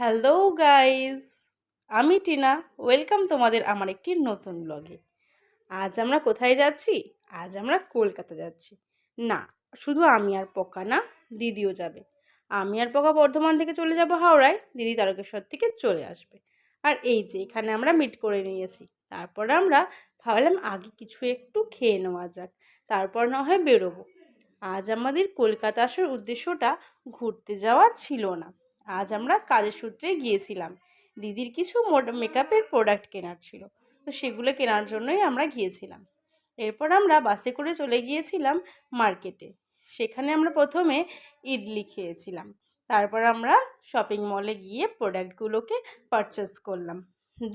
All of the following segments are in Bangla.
হ্যালো গাইস, আমি টিনা। ওয়েলকাম তোমাদের আমার একটি নতুন ব্লগে। আজ আমরা কোথায় যাচ্ছি? আজ আমরা কলকাতা যাচ্ছি। না, শুধু আমি আর পকা না, দিদিও যাবে। আমি আর পকা বর্ধমান থেকে চলে যাব হাওড়ায়, দিদি তারকেশ্বর থেকে চলে আসবে। আর এই যে এখানে আমরা মিট করে নিয়েছি। তারপর আমরা ভাবলাম আগে কিছু একটু খেয়ে নেওয়া যাক, তারপর না হয় বেরোবো। আজ আমাদের কলকাতা আসার উদ্দেশ্যটা ঘুরতে যাওয়া ছিল না। আজ আমরা কাজের সূত্রে গিয়েছিলাম। দিদির কিছু মেকআপের প্রোডাক্ট কেনার ছিল, তো সেগুলো কেনার জন্যই আমরা গিয়েছিলাম। এরপর আমরা বাসে করে চলে গিয়েছিলাম মার্কেটে। সেখানে আমরা প্রথমে ইডলি খেয়েছিলাম। তারপর আমরা শপিং মলে গিয়ে প্রোডাক্টগুলোকে পারচেস করলাম।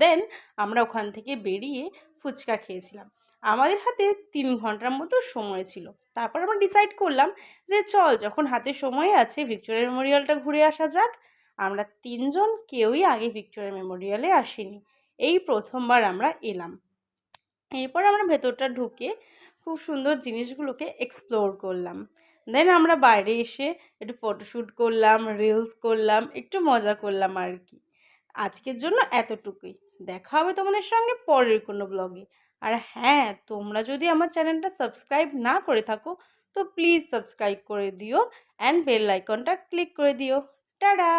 দেন আমরা ওখান থেকে বেরিয়ে ফুচকা খেয়েছিলাম। আমাদের হাতে 3 ঘন্টার মতো সময় ছিল। তারপর আমরা ডিসাইড করলাম যে চল, যখন হাতে সময় আছে ভিক্টোরিয়া মেমোরিয়ালটা ঘুরে আসা যাক। আমরা তিনজন কেউই আগে ভিক্টোরিয়া মেমোরিয়ালে আসিনি, এই প্রথমবার আমরা এলাম। এরপর আমরা ভেতরটা ঢুকে খুব সুন্দর জিনিসগুলোকে এক্সপ্লোর করলাম। দেন আমরা বাইরে এসে একটু ফটোশ্যুট করলাম, রিলস করলাম, একটু মজা করলাম আর কি। আজকের জন্য এতটুকুই। দেখা হবে তোমাদের সঙ্গে পরের কোনো ব্লগে। আর হ্যাঁ, তোমরা যদি আমার চ্যানেলটা সাবস্ক্রাইব না করে থাকো তো প্লিজ সাবস্ক্রাইব করে দিও অ্যান্ড বেল আইকনটা ক্লিক করে দিও। টাটা।